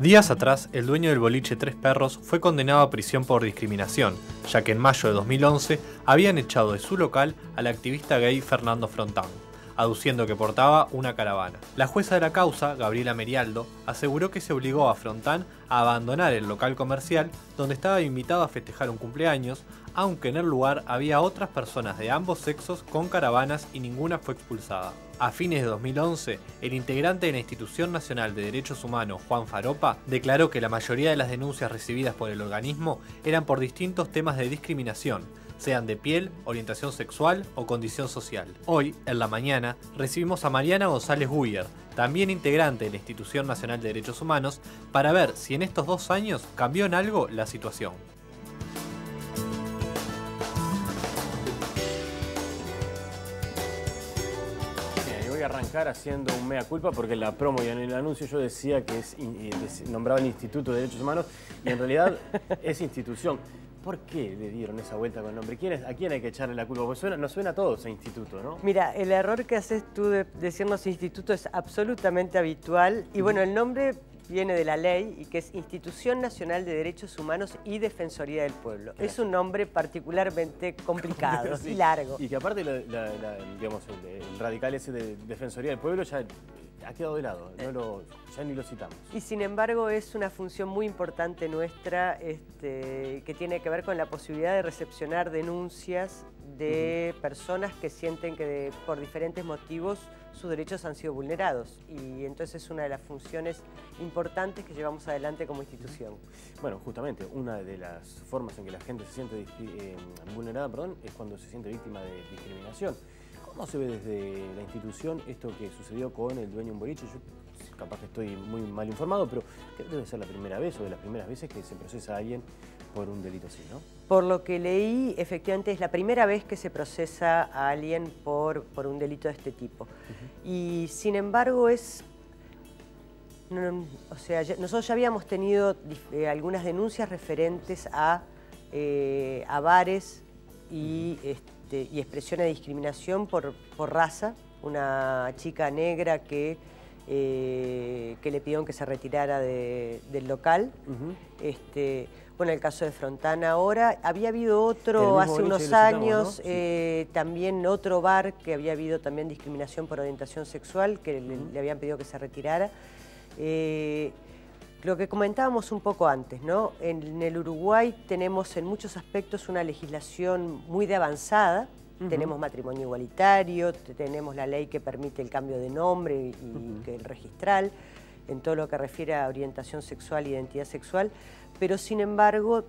Días atrás, el dueño del boliche Tres Perros fue condenado a prisión por discriminación, ya que en mayo de 2011 habían echado de su local al activista gay Fernando Frontán, aduciendo que portaba una caravana. La jueza de la causa, Gabriela Merialdo, aseguró que se obligó a Frontán a abandonar el local comercial donde estaba invitado a festejar un cumpleaños, aunque en el lugar había otras personas de ambos sexos con caravanas y ninguna fue expulsada. A fines de 2011, el integrante de la Institución Nacional de Derechos Humanos, Juan Faropa, declaró que la mayoría de las denuncias recibidas por el organismo eran por distintos temas de discriminación, sean de piel, orientación sexual o condición social. Hoy, en la mañana, recibimos a Mariana González Guyer, también integrante de la Institución Nacional de Derechos Humanos, para ver si en estos 2 años cambió en algo la situación. Voy a arrancar haciendo un mea culpa porque en la promo y en el anuncio yo decía que nombraba el Instituto de Derechos Humanos y en realidad es institución. ¿Por qué le dieron esa vuelta con el nombre? ¿A quién hay que echarle la culpa? Porque nos suena a todos a instituto, ¿no? Mira, el error que haces tú de decirnos instituto es absolutamente habitual. Y bueno, el nombre viene de la ley y que es Institución Nacional de Derechos Humanos y Defensoría del Pueblo. Claro. Es un nombre particularmente complicado sí. Y largo. Y que aparte, digamos, el radical ese de Defensoría del Pueblo ya ha quedado de lado, ya ni lo citamos. Y sin embargo es una función muy importante nuestra que tiene que ver con la posibilidad de recepcionar denuncias de personas que sienten que por diferentes motivos sus derechos han sido vulnerados. Y entonces es una de las funciones importantes que llevamos adelante como institución. Bueno, justamente una de las formas en que la gente se siente vulnerada, es cuando se siente víctima de discriminación. ¿Cómo se ve desde la institución esto que sucedió con el dueño de un boliche? Yo capaz que estoy muy mal informado, pero creo que debe ser la primera vez o de las primeras veces que se procesa a alguien por un delito así, ¿no? Por lo que leí, efectivamente es la primera vez que se procesa a alguien por un delito de este tipo. Y sin embargo nosotros ya habíamos tenido algunas denuncias referentes a bares y expresiones de discriminación por raza. Una chica negra que le pidieron que se retirara del local. Bueno, el caso de Frontán ahora. Había habido otro hace unos años, ¿no? Sí. También otro bar que había habido también discriminación por orientación sexual, que le habían pedido que se retirara. Lo que comentábamos un poco antes, ¿no? En el Uruguay tenemos en muchos aspectos una legislación muy de avanzada. Tenemos matrimonio igualitario, tenemos la ley que permite el cambio de nombre y que el registral, en todo lo que refiere a orientación sexual e identidad sexual, pero sin embargo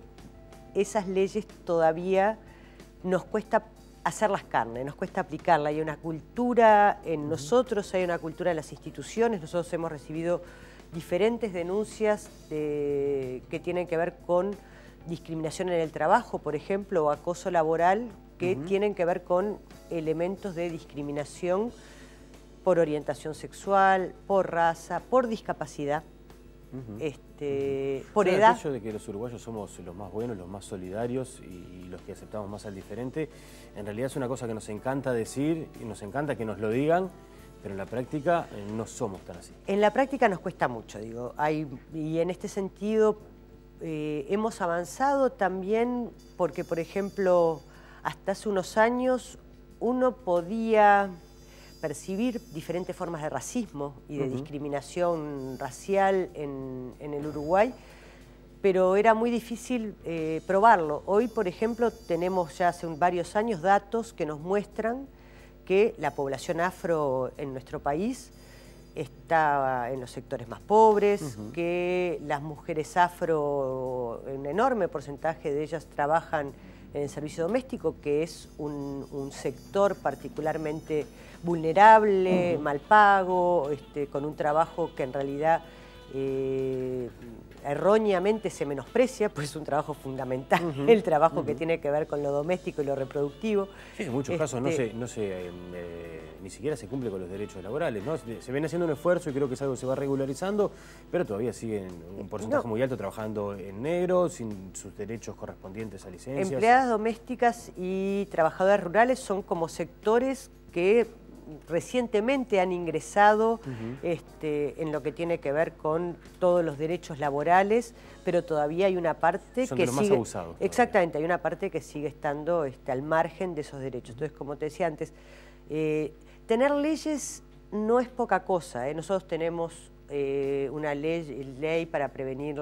esas leyes todavía nos cuesta hacerlas carne, nos cuesta aplicarla. Hay una cultura en nosotros, hay una cultura en las instituciones. Nosotros hemos recibido diferentes denuncias que tienen que ver con discriminación en el trabajo, por ejemplo, o acoso laboral, que tienen que ver con elementos de discriminación por orientación sexual, por raza, por discapacidad, por edad. El hecho de que los uruguayos somos los más buenos, los más solidarios y los que aceptamos más al diferente, en realidad es una cosa que nos encanta decir y nos encanta que nos lo digan, pero en la práctica no somos tan así. En la práctica nos cuesta mucho, digo. Y en este sentido hemos avanzado también porque, por ejemplo, hasta hace unos años uno podía percibir diferentes formas de racismo y de discriminación racial en el Uruguay, pero era muy difícil probarlo. Hoy, por ejemplo, tenemos ya hace varios años datos que nos muestran que la población afro en nuestro país está en los sectores más pobres, que las mujeres afro, un enorme porcentaje de ellas trabajan en el servicio doméstico, que es un sector particularmente vulnerable, mal pago, con un trabajo que en realidad erróneamente se menosprecia, pues es un trabajo fundamental, el trabajo que tiene que ver con lo doméstico y lo reproductivo. Sí, en muchos casos ni siquiera se cumple con los derechos laborales, ¿no? Se viene haciendo un esfuerzo y creo que es algo que se va regularizando, pero todavía siguen un porcentaje muy alto trabajando en negro, sin sus derechos correspondientes a licencias. Empleadas domésticas y trabajadoras rurales son como sectores que recientemente han ingresado en lo que tiene que ver con todos los derechos laborales, pero todavía hay una parte Son que de los sigue... más abusados. Exactamente, hay una parte que sigue estando al margen de esos derechos. Entonces, como te decía antes, tener leyes no es poca cosa, ¿eh? Nosotros tenemos una ley para prevenir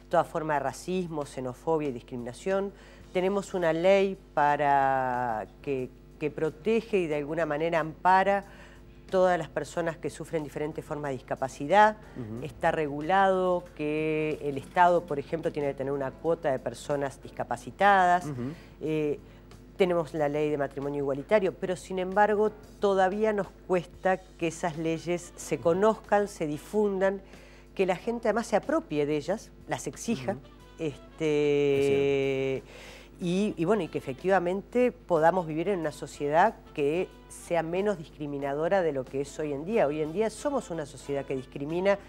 toda forma de racismo, xenofobia y discriminación. Tenemos una ley para que protege y de alguna manera ampara todas las personas que sufren diferentes formas de discapacidad. Está regulado que el Estado, por ejemplo, tiene que tener una cuota de personas discapacitadas. Tenemos la ley de matrimonio igualitario, pero sin embargo todavía nos cuesta que esas leyes se conozcan, se difundan, que la gente además se apropie de ellas, las exija, y bueno, y que efectivamente podamos vivir en una sociedad que sea menos discriminadora de lo que es hoy en día. Hoy en día somos una sociedad que discrimina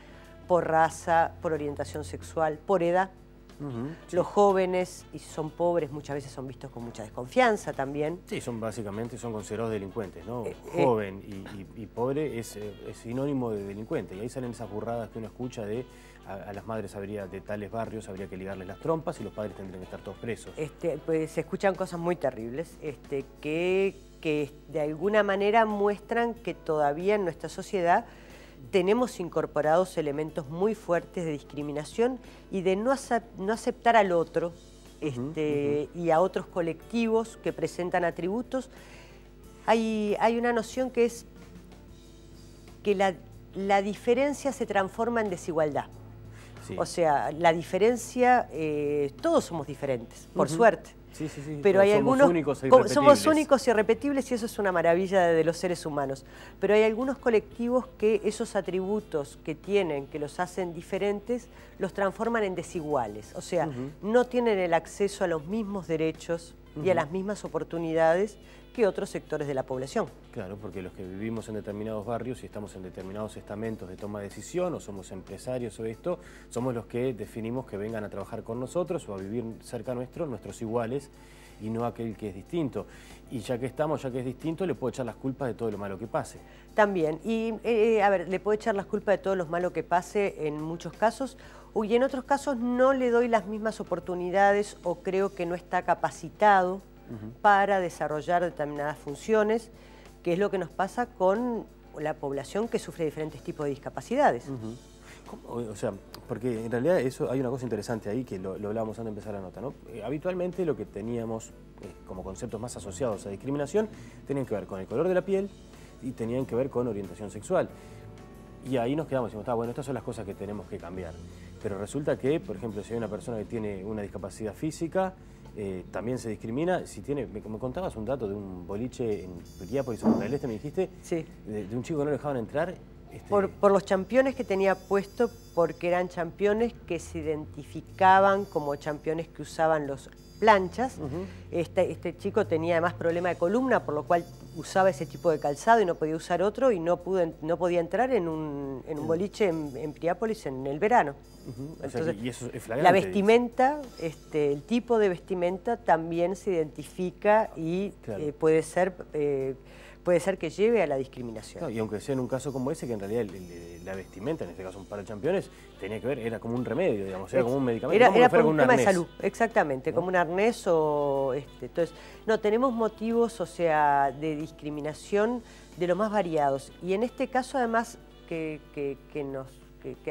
por raza, por orientación sexual, por edad. Sí. Los jóvenes, y si son pobres, muchas veces son vistos con mucha desconfianza también. Sí, básicamente son considerados delincuentes, ¿no? Joven y pobre es sinónimo de delincuente. Y ahí salen esas burradas que uno escucha de a las madres de tales barrios habría que ligarles las trompas y los padres tendrían que estar todos presos. Pues se escuchan cosas muy terribles que de alguna manera muestran que todavía en nuestra sociedad tenemos incorporados elementos muy fuertes de discriminación y de no aceptar al otro y a otros colectivos que presentan atributos. Hay una noción que es que la diferencia se transforma en desigualdad. Sí. O sea, la diferencia, todos somos diferentes, por suerte. Sí, sí, sí. Pero hay algunos, somos únicos y irrepetibles y eso es una maravilla de los seres humanos. Pero hay algunos colectivos que esos atributos que tienen, que los hacen diferentes, los transforman en desiguales. O sea, no tienen el acceso a los mismos derechos y a las mismas oportunidades que otros sectores de la población. Claro, porque los que vivimos en determinados barrios y estamos en determinados estamentos de toma de decisión o somos empresarios o esto, somos los que definimos que vengan a trabajar con nosotros o a vivir cerca nuestro, nuestros iguales, y no aquel que es distinto. Y ya que es distinto, le puedo echar las culpas de todo lo malo que pase. También, y a ver, le puedo echar las culpas de todo lo malo que pase en muchos casos, y en otros casos no le doy las mismas oportunidades o creo que no está capacitado para desarrollar determinadas funciones, que es lo que nos pasa con la población que sufre diferentes tipos de discapacidades. O sea, porque en realidad eso hay una cosa interesante ahí que lo hablábamos antes de empezar la nota, ¿no? Habitualmente lo que teníamos como conceptos más asociados a discriminación tenían que ver con el color de la piel y tenían que ver con orientación sexual. Y ahí nos quedamos y decimos, bueno, estas son las cosas que tenemos que cambiar. Pero resulta que, por ejemplo, si hay una persona que tiene una discapacidad física, también se discrimina. Si tiene, me contabas un dato de un boliche en Piriápolis o Punta del Este, me dijiste, sí, de un chico que no lo dejaban entrar. Por los championes que tenía puesto, porque eran championes que se identificaban como championes que usaban los planchas. Este chico tenía además problema de columna, por lo cual usaba ese tipo de calzado y no podía usar otro y no podía entrar en un boliche en Piriápolis en el verano. Entonces, y eso es flagrante, la vestimenta, el tipo de vestimenta también se identifica y claro, puede ser que lleve a la discriminación. No, y aunque sea en un caso como ese, que en realidad la vestimenta, en este caso para championes, tenía que ver, era como un remedio, digamos, era como un medicamento. Era por un tema de salud, exactamente, ¿no? Como un arnés o... Entonces, no, tenemos motivos, o sea, de discriminación de los más variados. Y en este caso, además, que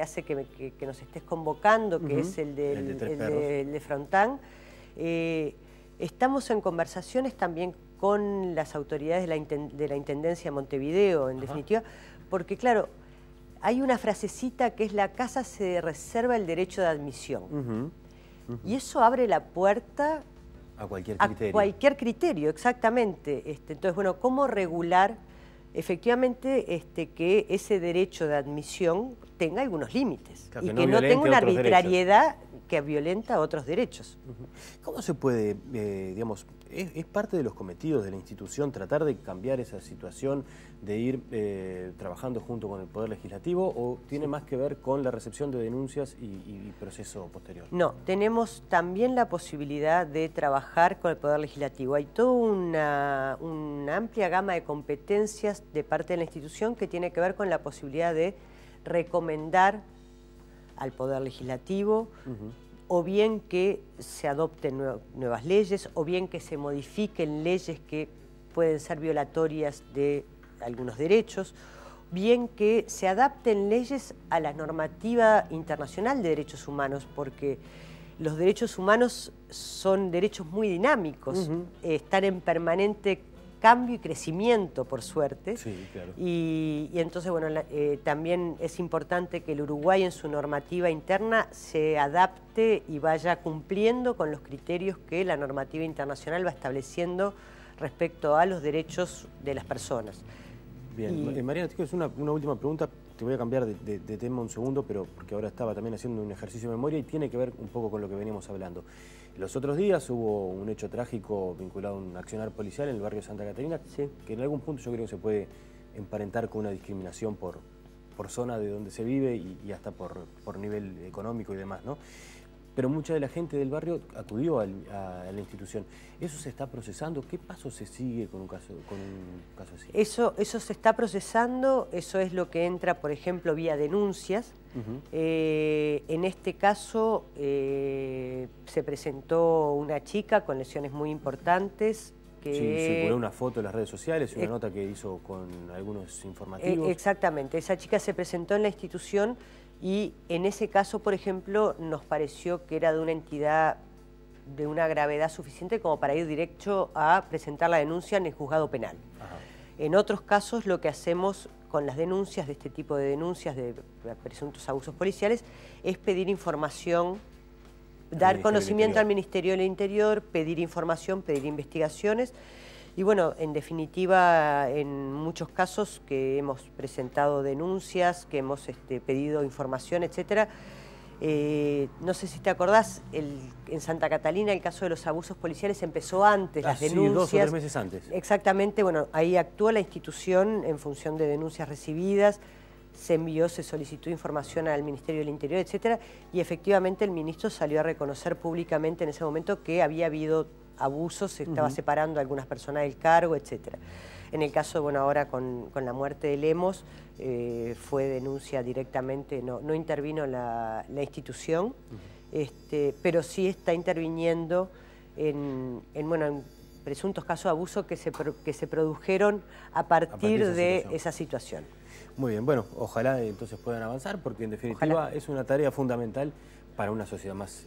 hace que nos estés convocando, que es el de Frontán, estamos en conversaciones también con las autoridades de la Intendencia de Montevideo, en definitiva, porque claro, hay una frasecita que es: la casa se reserva el derecho de admisión. Y eso abre la puerta a cualquier criterio. A cualquier criterio, exactamente. Entonces, bueno, ¿cómo regular efectivamente que ese derecho de admisión tenga algunos límites? Claro, y que no tenga una arbitrariedad que violenta otros derechos. ¿Cómo se puede, digamos, ¿Es parte de los cometidos de la institución tratar de cambiar esa situación, de ir trabajando junto con el Poder Legislativo, o tiene más que ver con la recepción de denuncias y proceso posterior? No, tenemos también la posibilidad de trabajar con el Poder Legislativo. Hay toda una amplia gama de competencias de parte de la institución que tiene que ver con la posibilidad de recomendar al Poder Legislativo, o bien que se adopten nuevas leyes, o bien que se modifiquen leyes que pueden ser violatorias de algunos derechos, bien que se adapten leyes a la normativa internacional de derechos humanos, porque los derechos humanos son derechos muy dinámicos, están en permanente cambio y crecimiento, por suerte. Sí, claro. Y entonces, bueno, también es importante que el Uruguay en su normativa interna se adapte y vaya cumpliendo con los criterios que la normativa internacional va estableciendo respecto a los derechos de las personas. Bien, Mariana, te quiero hacer una última pregunta. Te voy a cambiar de tema un segundo, pero porque ahora estaba también haciendo un ejercicio de memoria y tiene que ver un poco con lo que veníamos hablando. Los otros días hubo un hecho trágico vinculado a un accionar policial en el barrio Santa Catarina, sí, que en algún punto yo creo que se puede emparentar con una discriminación por zona de donde se vive y hasta por nivel económico y demás, ¿no? Pero mucha de la gente del barrio acudió a la institución. ¿Eso se está procesando? ¿Qué paso se sigue con un caso así? Eso se está procesando, eso es lo que entra, por ejemplo, vía denuncias. En este caso se presentó una chica con lesiones muy importantes. Sí, circuló una foto en las redes sociales y una nota que hizo con algunos informativos. Exactamente, esa chica se presentó en la institución y en ese caso, por ejemplo, nos pareció que era de una entidad de una gravedad suficiente como para ir directo a presentar la denuncia en el juzgado penal. Ajá. En otros casos lo que hacemos con las denuncias, de este tipo de denuncias de presuntos abusos policiales, es pedir información, dar conocimiento al Ministerio del Interior, pedir información, pedir investigaciones. Y bueno, en definitiva, en muchos casos que hemos presentado denuncias, que hemos pedido información, etcétera, no sé si te acordás, en Santa Catalina el caso de los abusos policiales empezó antes, las denuncias. Sí, 2 o 3 meses antes. Exactamente, bueno, ahí actuó la institución en función de denuncias recibidas, se solicitó información al Ministerio del Interior, etcétera, y efectivamente el ministro salió a reconocer públicamente en ese momento que había habido abusos, se estaba separando a algunas personas del cargo, etcétera. En el caso, bueno, ahora con la muerte de Lemos, fue denuncia directamente, no intervino la institución, pero sí está interviniendo en presuntos casos de abuso que se produjeron a partir de esa situación. Muy bien, bueno, ojalá entonces puedan avanzar, porque en definitiva es una tarea fundamental para una sociedad más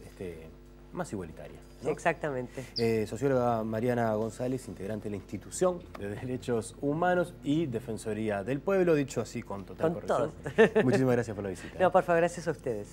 igualitaria, ¿no? Exactamente. Socióloga Mariana González, integrante de la Institución de Derechos Humanos y Defensoría del Pueblo, dicho así con total corrección. Muchísimas gracias por la visita. No, por favor, gracias a ustedes.